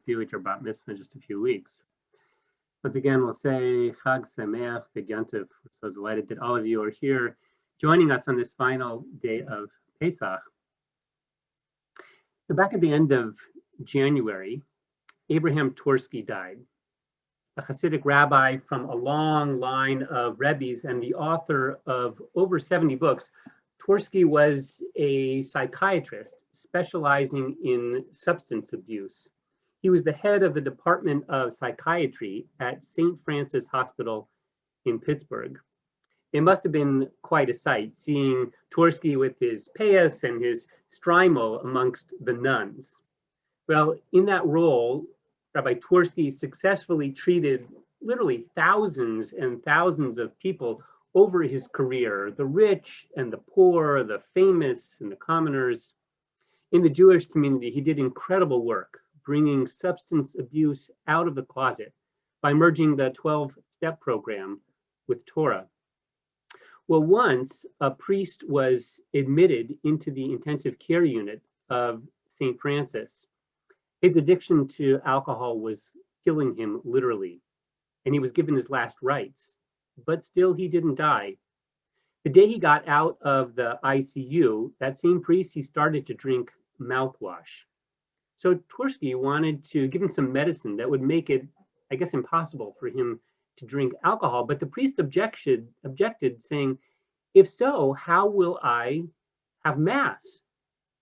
deal with your bat mitzvah in just a few weeks. Once again, we'll say Chag Sameach V'Yantiv. We're so delighted that all of you are here joining us on this final day of Pesach. So back at the end of January, Abraham Twersky died, a Hasidic rabbi from a long line of Rabbis and the author of over 70 books. Twersky was a psychiatrist specializing in substance abuse. He was the head of the Department of Psychiatry at St. Francis Hospital in Pittsburgh. It must have been quite a sight seeing Twersky with his payas and his strimel amongst the nuns. Well, in that role, Rabbi Twersky successfully treated literally thousands and thousands of people over his career, the rich and the poor, the famous and the commoners. In the Jewish community, he did incredible work, bringing substance abuse out of the closet by merging the 12-step program with Torah. Well, once a priest was admitted into the intensive care unit of St. Francis. His addiction to alcohol was killing him literally, and he was given his last rites, but still he didn't die. The day he got out of the ICU, that same priest, he started to drink mouthwash. So Twersky wanted to give him some medicine that would make it, I guess, impossible for him to drink alcohol, but the priest objected, saying, "If so, how will I have mass?"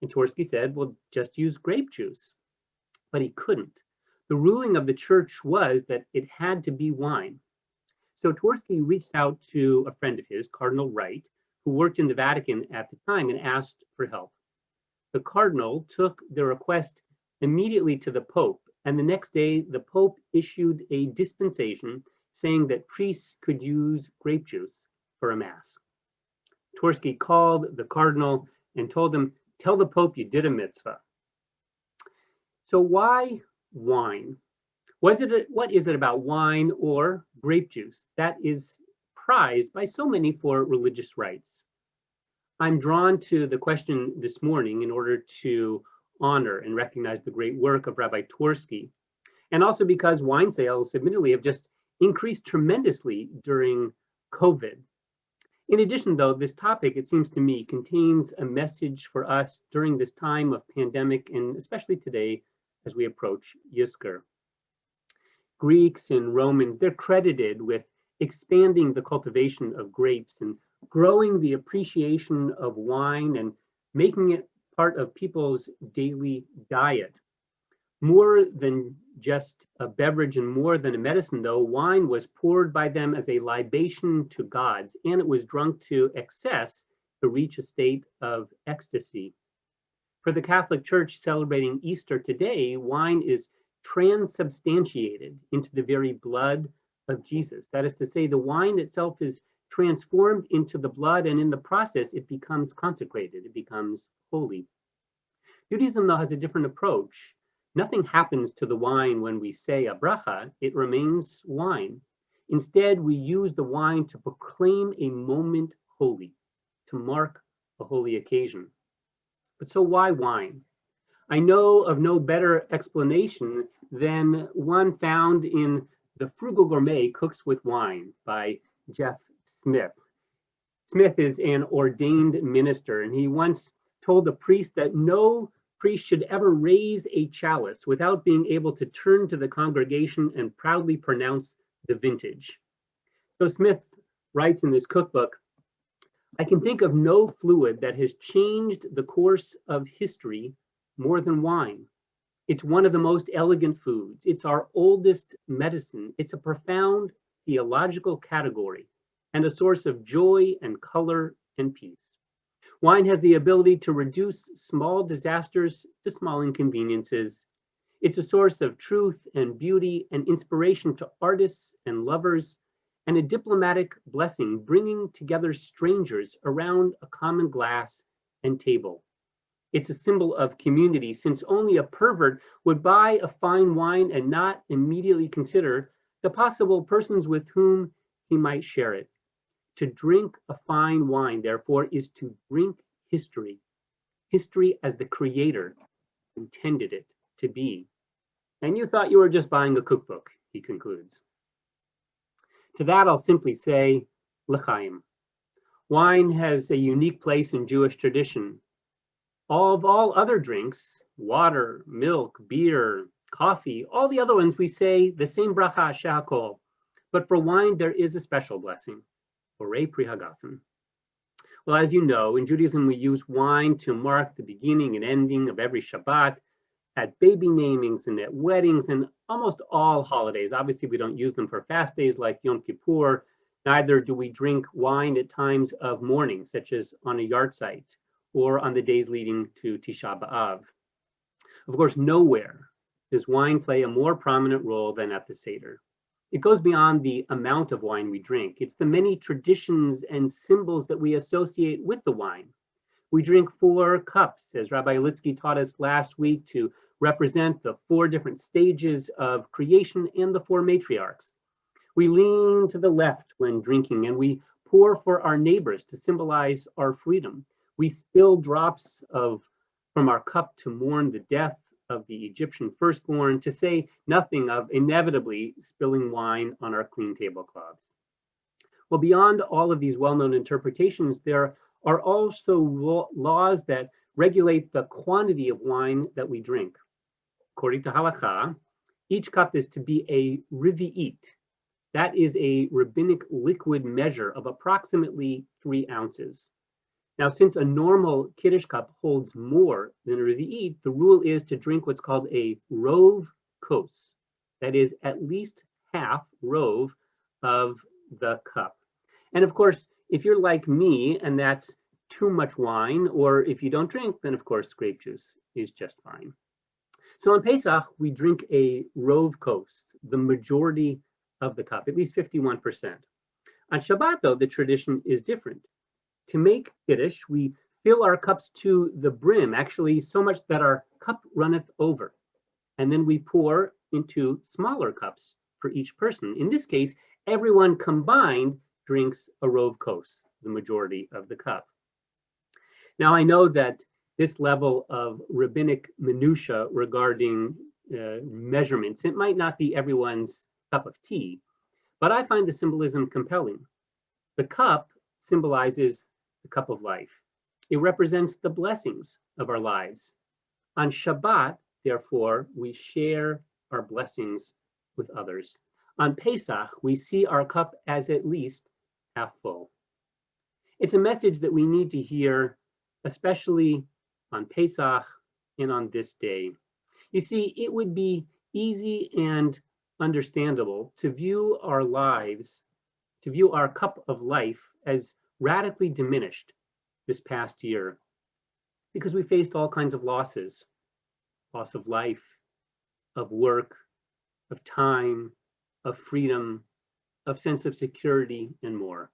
And Twersky said, "Well, just use grape juice." But he couldn't. The ruling of the church was that it had to be wine. So Twersky reached out to a friend of his, Cardinal Wright, who worked in the Vatican at the time, and asked for help. The cardinal took the request immediately to the Pope, and the next day the Pope issued a dispensation saying that priests could use grape juice for a mass. Twersky called the cardinal and told him, "Tell the Pope you did a mitzvah." So why wine? What is it about wine or grape juice that is prized by so many for religious rites? I'm drawn to the question this morning in order to honor and recognize the great work of Rabbi Twersky, and also because wine sales, admittedly, have just increased tremendously during COVID. In addition, though, this topic, it seems to me, contains a message for us during this time of pandemic, and especially today as we approach Yizkor. Greeks and Romans, they're credited with expanding the cultivation of grapes and growing the appreciation of wine and making it part of people's daily diet. More than just a beverage and more than a medicine, though, wine was poured by them as a libation to gods, and it was drunk to excess to reach a state of ecstasy. For the Catholic Church celebrating Easter today, wine is transubstantiated into the very blood of Jesus. That is to say, the wine itself is transformed into the blood, and in the process, it becomes consecrated, it becomes holy. Judaism, though, has a different approach. Nothing happens to the wine when we say a bracha, it remains wine. Instead, we use the wine to proclaim a moment holy, to mark a holy occasion. But so why wine? I know of no better explanation than one found in The Frugal Gourmet Cooks with Wine by Jeff Smith. Smith is an ordained minister, and he once told a priest that no priest should ever raise a chalice without being able to turn to the congregation and proudly pronounce the vintage. So Smith writes in this cookbook, "I can think of no fluid that has changed the course of history more than wine. It's one of the most elegant foods. It's our oldest medicine. It's a profound theological category and a source of joy and color and peace. Wine has the ability to reduce small disasters to small inconveniences. It's a source of truth and beauty and inspiration to artists and lovers, and a diplomatic blessing, bringing together strangers around a common glass and table. It's a symbol of community, since only a pervert would buy a fine wine and not immediately consider the possible persons with whom he might share it. To drink a fine wine, therefore, is to drink history, history as the creator intended it to be. and you thought you were just buying a cookbook, he concludes. To that, I'll simply say, l'chaim. Wine has a unique place in Jewish tradition. Of all other drinks, water, milk, beer, coffee, all the other ones, we say the same bracha she'akol. But for wine, there is a special blessing, borei pri hagafen. Well, as you know, in Judaism, we use wine to mark the beginning and ending of every Shabbat, at baby namings and at weddings and almost all holidays. Obviously, we don't use them for fast days like Yom Kippur. Neither do we drink wine at times of mourning, such as on a yahrzeit or on the days leading to Tisha B'Av. Of course, nowhere does wine play a more prominent role than at the Seder. It goes beyond the amount of wine we drink. It's the many traditions and symbols that we associate with the wine. We drink 4 cups, as Rabbi Litsky taught us last week, to represent the 4 different stages of creation and the 4 matriarchs. We lean to the left when drinking, and we pour for our neighbors to symbolize our freedom. We spill drops from our cup to mourn the death of the Egyptian firstborn, to say nothing of inevitably spilling wine on our clean tablecloths. Well, beyond all of these well-known interpretations, there are also laws that regulate the quantity of wine that we drink. According to halakha, each cup is to be a revi'it. That is a rabbinic liquid measure of approximately 3 ounces. Now, since a normal Kiddush cup holds more than a revi'it, the rule is to drink what's called a rov kos. That is at least half rov of the cup. And of course, if you're like me and that's too much wine, or if you don't drink, then of course grape juice is just fine. So on Pesach, we drink a rov kos, the majority of the cup, at least 51%. On Shabbat, though, the tradition is different. To make Kiddush, we fill our cups to the brim, actually so much that our cup runneth over. And then we pour into smaller cups for each person. In this case, everyone combined drinks a rov kos, the majority of the cup. Now, I know that this level of rabbinic minutia regarding measurements, it might not be everyone's cup of tea, but I find the symbolism compelling. The cup symbolizes the cup of life. It represents the blessings of our lives. On Shabbat, therefore, we share our blessings with others. On Pesach, we see our cup as at least half full. It's a message that we need to hear, especially on Pesach and on this day. You see, it would be easy and understandable to view our lives, to view our cup of life as radically diminished this past year, because we faced all kinds of losses, loss of life, of work, of time, of freedom, of sense of security, and more.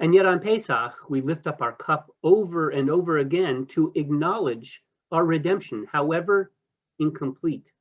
And yet on Pesach, we lift up our cup over and over again to acknowledge our redemption, however incomplete.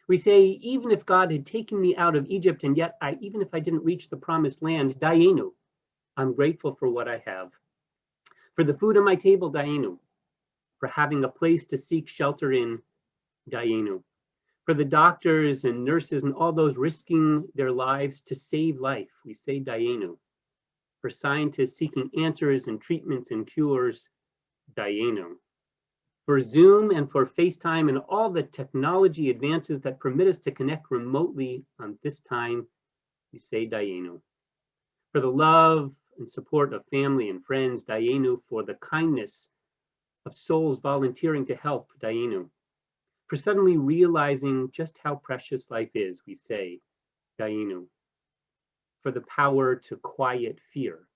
We say, even if God had taken me out of Egypt, and yet even if I didn't reach the promised land, dayenu, I'm grateful for what I have. For the food on my table, dayenu. For having a place to seek shelter in, dayenu. For the doctors and nurses and all those risking their lives to save life, we say dayenu. For scientists seeking answers and treatments and cures, dayenu. For Zoom and for FaceTime and all the technology advances that permit us to connect remotely on this time, we say dayenu. For the love and support of family and friends, dayenu. For the kindness of souls volunteering to help, dayenu. For suddenly realizing just how precious life is, we say dayenu. For the power to quiet fear,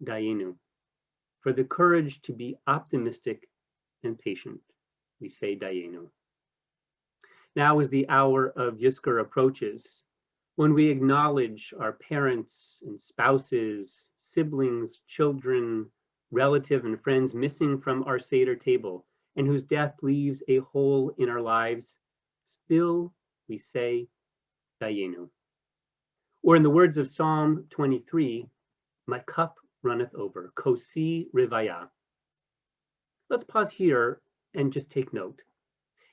dayenu. For the courage to be optimistic and patient, we say dayenu. Now as the hour of Yizkor approaches, when we acknowledge our parents and spouses, siblings, children, relatives, and friends missing from our Seder table, and whose death leaves a hole in our lives, still we say dayenu. Or in the words of Psalm 23, my cup runneth over, kosi rivaya. Let's pause here and just take note.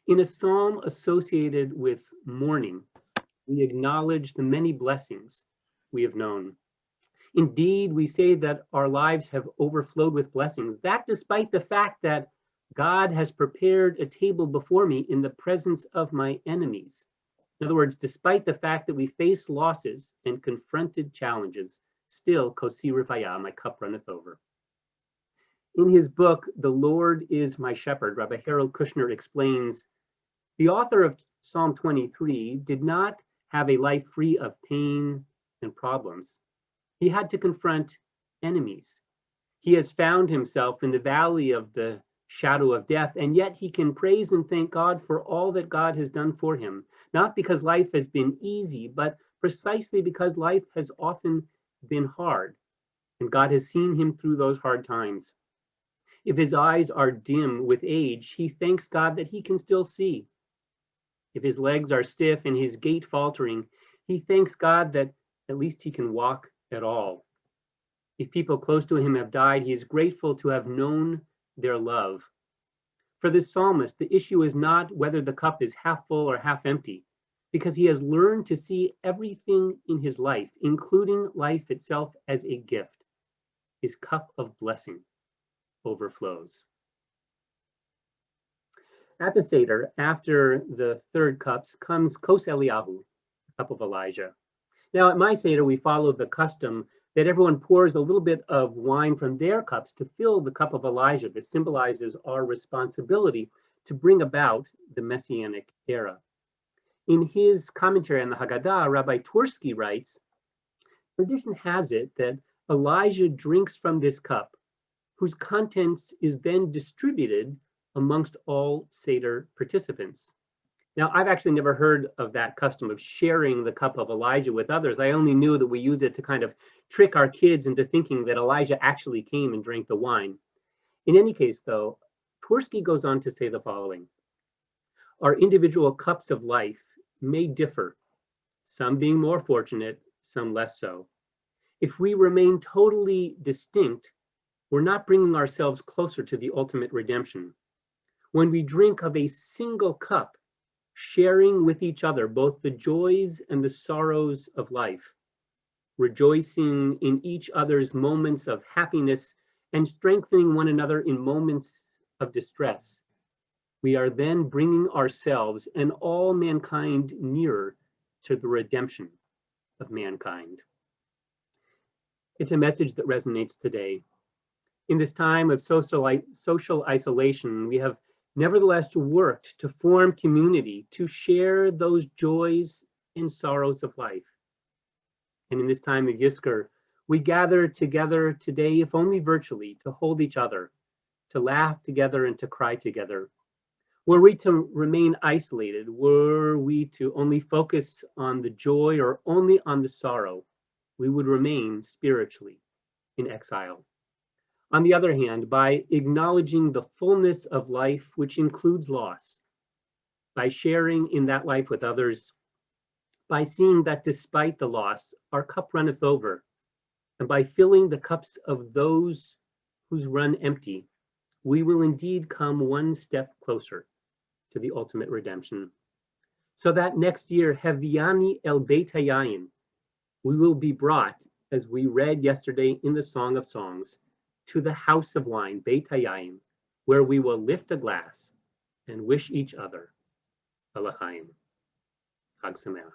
In a psalm associated with mourning, we acknowledge the many blessings we have known. Indeed, we say that our lives have overflowed with blessings, that despite the fact that God has prepared a table before me in the presence of my enemies. In other words, despite the fact that we face losses and confronted challenges, still, kosi rivaya, my cup runneth over. In his book, The Lord is My Shepherd, Rabbi Harold Kushner explains, the author of Psalm 23 did not have a life free of pain and problems. He had to confront enemies. He has found himself in the valley of the shadow of death, and yet he can praise and thank God for all that God has done for him, not because life has been easy, but precisely because life has often been hard, and God has seen him through those hard times. If his eyes are dim with age, he thanks God that he can still see. If his legs are stiff and his gait faltering, he thanks God that at least he can walk at all. If people close to him have died, he is grateful to have known their love. For this psalmist, the issue is not whether the cup is half full or half empty, because he has learned to see everything in his life, including life itself, as a gift. His cup of blessing overflows. At the Seder, after the third cups, comes Kos Eliyahu, cup of Elijah. Now, at my Seder, we follow the custom that everyone pours a little bit of wine from their cups to fill the cup of Elijah. This symbolizes our responsibility to bring about the Messianic era. In his commentary on the Haggadah, Rabbi Twersky writes, tradition has it that Elijah drinks from this cup, whose contents is then distributed amongst all Seder participants. Now, I've actually never heard of that custom of sharing the cup of Elijah with others. I only knew that we use it to kind of trick our kids into thinking that Elijah actually came and drank the wine. In any case, though, Twersky goes on to say the following. Our individual cups of life may differ, some being more fortunate, some less so. If we remain totally distinct, we're not bringing ourselves closer to the ultimate redemption. When we drink of a single cup, sharing with each other both the joys and the sorrows of life, rejoicing in each other's moments of happiness and strengthening one another in moments of distress, we are then bringing ourselves and all mankind nearer to the redemption of mankind. It's a message that resonates today. In this time of social isolation, we have nevertheless worked to form community, to share those joys and sorrows of life. And in this time of Yizkor, we gather together today, if only virtually, to hold each other, to laugh together and to cry together. Were we to remain isolated, were we to only focus on the joy or only on the sorrow, we would remain spiritually in exile. On the other hand, by acknowledging the fullness of life, which includes loss, by sharing in that life with others, by seeing that despite the loss, our cup runneth over, and by filling the cups of those whose run empty, we will indeed come one step closer to the ultimate redemption. So that next year, Heviani el Beit Hayayin, we will be brought, as we read yesterday in the Song of Songs, to the house of wine, Beit Hayayim, where we will lift a glass and wish each other a l'chaim. Chag Sameach.